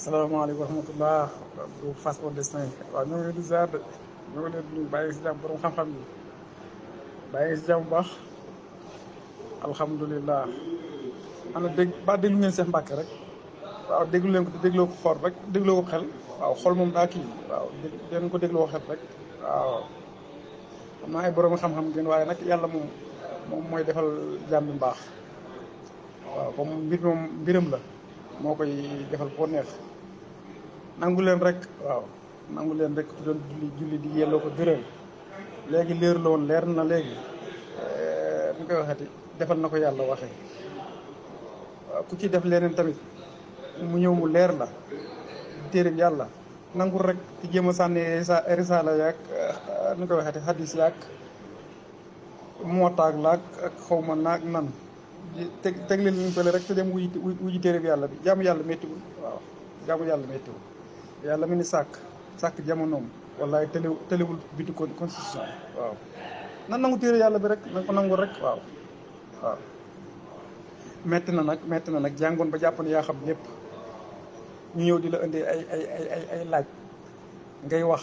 salaamaaleykum wa rahmatulah bu Fass Palestine waaw ñoo ngi leen di ziar de ñoo ngi leen di nuyu bàyyi si jàmm borom xam-xam yi bàyyi si jàmm bu baax alhamdulilah. ana dégg ba déglu ngeen Cheikh Mbacke rek waaw déglu leen ko te dégloo ko xool rek dégloo ko xel waaw xool moom daa kii waaw dégg ko dégloo ko xel rek waaw xam naa ay borom xam-xam ngeen waaye nag yàlla moom mooy defal jàmm bi mbaax waaw comme mbir moom mbiram la moo koy defal koo neex. nangu leen rek waaw nangu leen rek ku doon julli di yelloo ko gërëm léegi leer la woon leer na léegi ni koy waxati defal na ko yàlla waxee waaw ku ci def leneen tamit mu ñëw mu leer la téeréb yàlla nangul rek ci jéem a sànni risaala yaag ni koy waxati hadis yaag mootaag laag ak xaw ma naag nan teg leen ñu fële rek te dem wuji téeréb yàlla bi jaamu yàlla méttiwul waaw jaamu yàlla méttiwul yàlla mi ni sàkk jamonoom wallaay tëliwul bitu constitution waaw nan nangu téere yàlla bi rek na ko nangu rek waaw metti na nag jàngoon ba jàpp ne yaa xam lépp ñu ñëw di la indi ay laaj ngay wax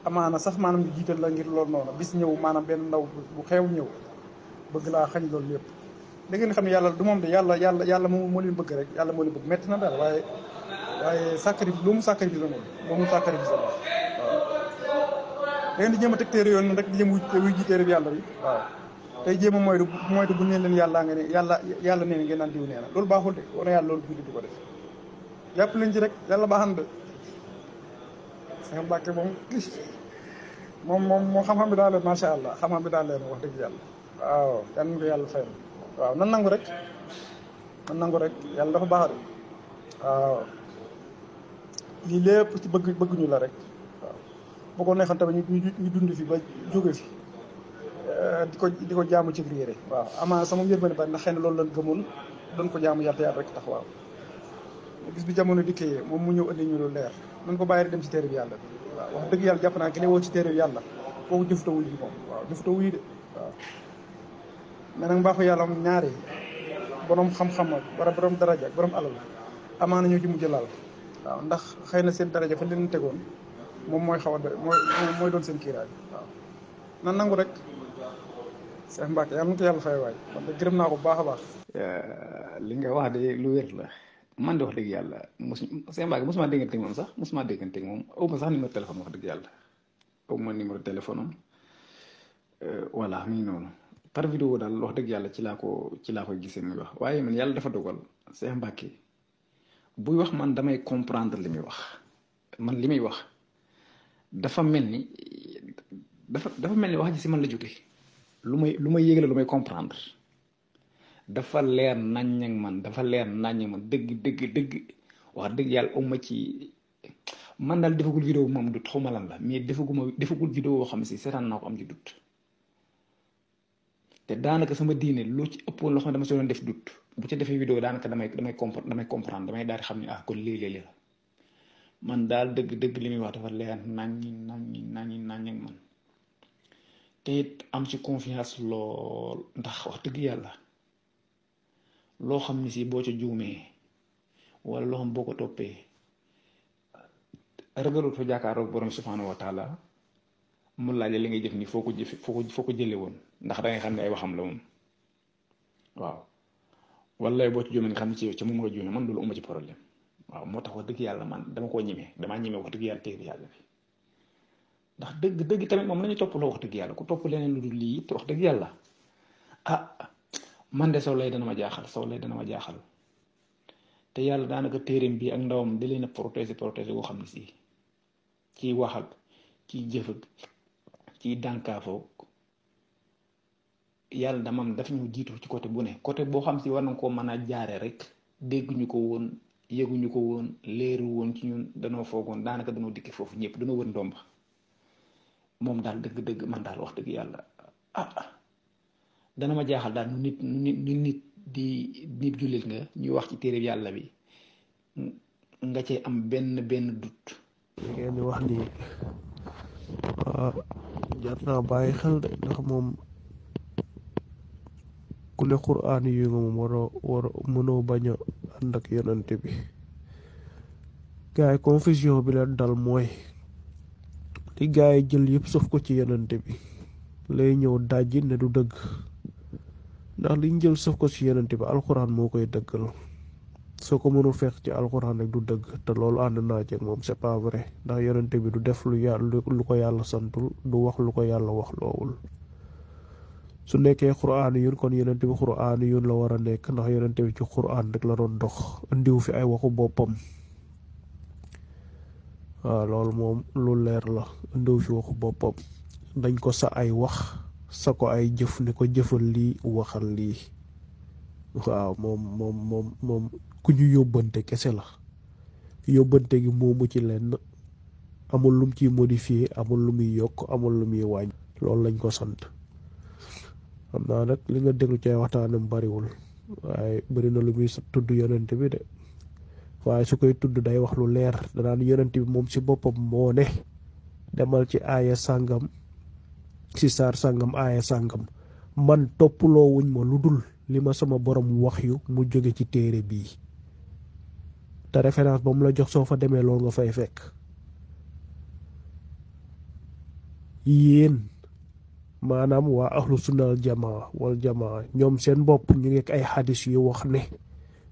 amaana sax maanaam ñu jiital la ngir loolu noonu bis ñëw maanaam benn ndaw bu xew ñëw bëgg laa xañ loolu lépp da ngeen xam ne yàlla du moom de yàlla moo leen bëgg rek yàlla moo leen bëgg metti na daal waaye sacrifice lu mu sacrifice la moom sacrifice la waaw da ngeen di jéem a teg téere yoon rek di jéem wuy ji téere bi yàlla bi waaw tey jéem a moytu bu neen leen yàllaa nga ne yàlla nee na ngeen naan diw nee na loolu baaxul de war na yàlla loolu julli di ko def jàpp leen ci rek yàlla baaxan de Cheikh Mbacke moom xam-xam bi daal leen macha allah xam-xam bi daal leen wax dëgg yàlla waaw yal na ko yàlla fayal waaw nan nangu rek yàlla dafa baax de waaw lii lépp ci bëgguñu la rek waaw boo ko neexoon tamit ñu dund fi ba jóge fi di ko jaamu ci réere waaw amaana sama yërmande bari na xëy na loolu lañ gëmoon doon ko jaamu yàlla rek tax waaw gis bi jamono dikkee moom mu ñëw indi ñu lu leer nañ ko bàyyi rek dem ci téere bi yàlla bi waaw wax dëgg yàlla jàpp naa ki ne woo ci téere bi yàlla kooku jëfutawuy ji moom waaw jëfutawuy de waaw mais nag mbaaxu yàlla moom ñaari borom xam-xam ak wala borom daraja ak borom alal amaana ñoo ci mujj laal waaw ndax xëy na seen daraja fa leen tegoon moom mooy xaw a mooy doon seen kiiraay waaw nan nangu rek Cheikh Mbacke yàlla na ko yàlla fay waay man de gërëm naa ko bu baax a baax. li nga wax de lu wér la man de wax dëgg yàlla Cheikh Mbacke mosuma déggante moom sax mosuma déggante moom aw ma sax numéro téléphone wax dëgg yàlla aw ma numéro téléphone am voilà mi ngi noonu par vidéo daal wax dëgg yàlla ci laa koy gisee muy wax waaye man yàlla dafa dogal Cheikh Mbacke buy wax man damay comprendre li muy wax man li muy wax dafa mel ni wax ji si man la jóge lu may yégle lu may comprendre dafa leer nañ ak man dëgg wax dëgg yàlla uma ci man daal defagul vidéo moom dut xawma lan la mais defagul vidéo boo xam ne si seetaan naa ko am ci dut te daanaka sama diine loo ci ëppoon loo xam ne dama si doon def dut bu ci defee vidéo daanaka damay comprendre damay daal di xam ne kon lii la man daal dëgg li muy wax dafa leer nañ ak man te it am ci confiance lool ndax wax dëgg yàlla loo xam ne si boo ca juumee wala loo xam boo ko toppee ragalut fa jàkkaaroog borom subhanahu wa taala mu laaj li ngay jëf ni foo ko jële woon ndax dangay xam ne ay waxam la woon waaw wala boo ci juumee nga xam ne ci moom nga juumee man loolu uma ci problème waaw moo tax wax dëgg yàlla man damaa ñemee wax dëgg yàlla téere yàlla bi ndax dëgg tamit moom lañu topp loo wax dëgg yàlla ku topp leneen lu dul lii te wax dëgg yàlla man de saw lay dana ma jaaxal te yàlla daanaka téereem bi ak ndawam da leen a protéger boo xam ne si ciy wax ak ciy jëf ak ciy dànkaafoo yàlla damam daf ñu jiitu ci côté bu ne côté boo xam si war na koo mën a jaare rek dégguñu ko woon yëguñu ko woon leeru woon ci ñun danoo foogoon daanaka danoo dikki foofu ñëpp danoo wër ndomba moom daal dëgg man daal wax dëgg yàlla dana ma jaaxal daal nu nit di jullit nga ñuy wax ci téere yàlla bi nga cee am benn dut ngeen di wax ni jar naa bàyyi xel de ndax moom ku ne quraan yi nga moom waroo mënoo bañ a ànd ak yonante bi gaay confusion bi leen dal mooy li gaay jël yëpp sof ko ci yonente bi lay ñëw dajji ne du dëgg ndax liñ jël sof ko ci yonente bi alxuraan moo koy dëggal soo ko mënu fekk ci alxuraan rek du dëgg te loolu ànd naa ci moom c'est pas vrai ndax yonente bi du def lu ko yàlla santul du wax lu ko yàlla wax loowul su nekkee xuraan yun kon yonente bi xuraan yun la war a nekk ndax yonente bi ci xuraan rek la doon dox indiw fi ay waxu boppam waaw loolu moom lu leer la indiw fi waxu boppam dañ ko sa ay wax sa ko ay jëf ni ko jëfal lii waxal lii waaw moom ku ñu yóbbante kese la yóbbante gi moomu ci lenn amul lum ciy modifier amul lu muy yokk amul lu muy wàññ loolu lañ ko sant xam naa nag li nga déglu ci waxtaanam bariwul waaye bari na lu muy tudd yonent bi de waaye su koy tudd day wax lu leer danaan yonent bi moom ci boppam moo ne demal ci aaya sàngam ci saar sàngam aaya sàngam man toppaloo wuñ ma lu dul li ma sama borom wax yu mu jóge ci téere bii te référence ba mu la jox soo fa demee loolu nga fay fekk yéen maanaam waa ahlu sunna wal jamaa ñoom seen bopp ñu ngi ay xadis yu wax ne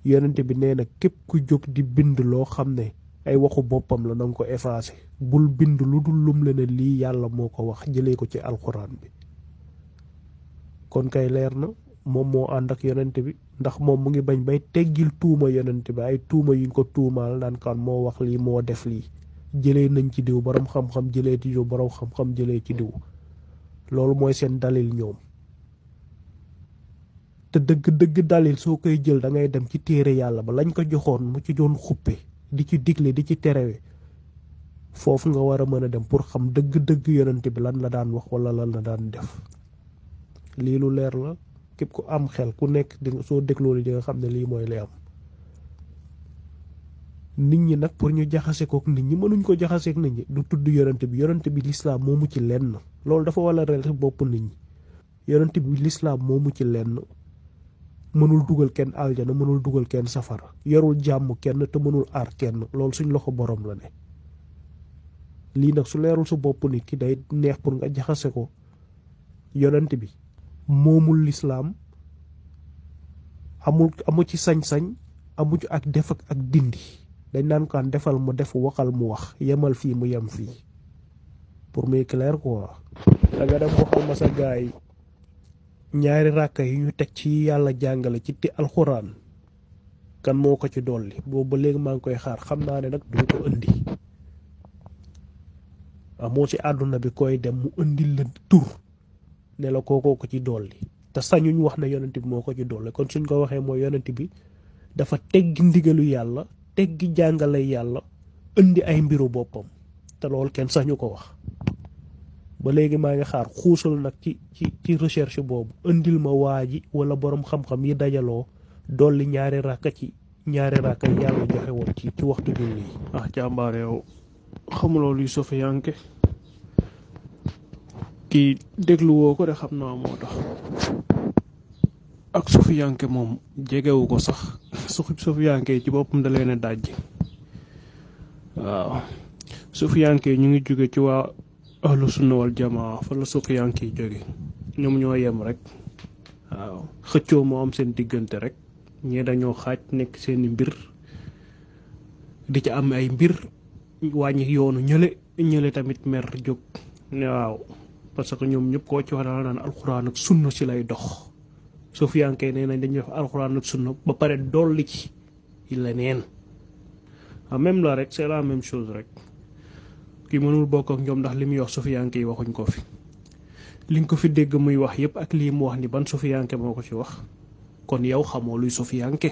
yonent bi nee na képp ku jóg di bind loo xam ne ay waxu boppam la nanga ko effacé bul bind lu dul lum la ne lii yàlla moo ko wax jëlee ko ci alxuraan bi kon kay leer na moom moo ànd ak yonent bi ndax moom mu ngi bañ bay teggil tuuma yonent bi ay tuuma yuñ ko tuumaal naan kan moo wax lii moo def lii jëlee nañ ci diw borom xam-xam jëlee ci diw borom xam-xam jëlee ci diw loolu mooy seen dalil ñoom te dëgg dalil soo koy jël da ngay dem ci téere yàlla ba lañ ko joxoon mu ci doon xuppe di ci digle di ci terewe foofu nga war a mën a dem pour xam dëgg yonent bi lan la daan wax wala lan la daan def lii lu leer la képp ku am xel ku nekk di soo dégloo li di nga xam ne lii mooy li am nit ñi nag pour ñu jaxase kook nit ñi mënuñ ko jaxaseek nit ñi du tudd yonent bi lislaam moomu ci lenn loolu dafa wala rel bopp nit ñi yonent bi lislaam moomu ci lenn mënul dugal kenn aljana mënul dugal kenn safara yorul jàmm kenn te mënul aar kenn loolu suñ loxo borom la ne lii nag su leerul sa bopp nit ki day neex pour nga jaxase ko yonent bi moomul lislaam amu ci sañ-sañ amu ci ak def ak dindi dañ naan kaan defal mu def waxal mu wax yemal fii mu yem fii pour muy clair quoi da nga dem waxal ma sa gaay ñaari ràkka yi ñu teg ci yàlla jàngale ci ti alxuraan kan moo ko ci dolli boobu ba léegi maa ngi koy xaar xam naa ne nag du ko indi amoo ci àdduna bi koy dem mu indil la tur ne la kookoo ko ci dolli te sañuñ wax ne yonent bi moo ko ci dolli kon suñ ko waxee mooy yonent bi dafa teggi ndigalu yàlla teggi jàngale yàlla indi ay mbiru boppam te loolu kenn sañu ko wax ba léegi maa ngi xaar xuusal nag ci recherche boobu indil ma waa ji wala borom xam-xam yi dajaloo dolli ñaari ràkka yàlla joxe woon ci waxtu julli yi. jàmbaar yow xamuloo luy sofiyanke kii dégluwoo ko de xam naa moo tax ak sofiyanke moom jegewu ko sax sofiyanke ci boppam da leen a dajji waaw sofiyanke ñu ngi jóge ci waa ahlu sunna wal jamaa fa la sofiyanke yi jóge ñoom ñoo yem rek waaw xëccoo moo am seen diggante rek ñee dañoo xaaj nekk seeni mbir di ci am ay mbir wàññi yoonu ñële tamit mer jóg ne waaw parce que ñoom ñëpp koo ci wax daal naan alxuraan ak sunna si lay dox sofiyanke nee nañ dañuy def alxuraan ak sunna ba pare dolli ci leneen même la rek c'est la même chose rek kii mënul bokk ak ñoom ndax li muy wax sofiyanke yi waxuñ ko fi li nga ko fi dégg muy wax yëpp ak lii mu wax ni ban sofiyanke moo ko ci wax kon yow xamoo luy sofiyanke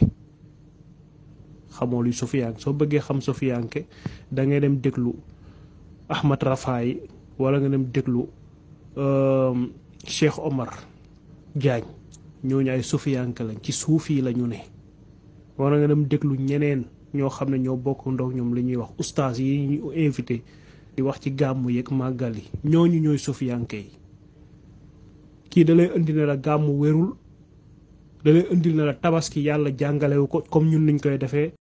soo bëggee xam sofiyanke da ngay dem déglu Ahmad Rafaay wala nga dem déglu Cheikh Omar Diagne ñooñu ay sofiyanke lañ ci suuf yi la ñu ne wala nga dem déglu ñeneen ñoo xam ne ñoo bokk ndox ñoom li ñuy wax ustaas yi ñu invité di wax ci gàmmu yeeg màggal yi ñooñu ñooy sofiyanke yi kii da lay indi ne la gàmmu wérul da lay indil ne la tabaski yàlla jàngalewu ko comme ñun niñ koy defee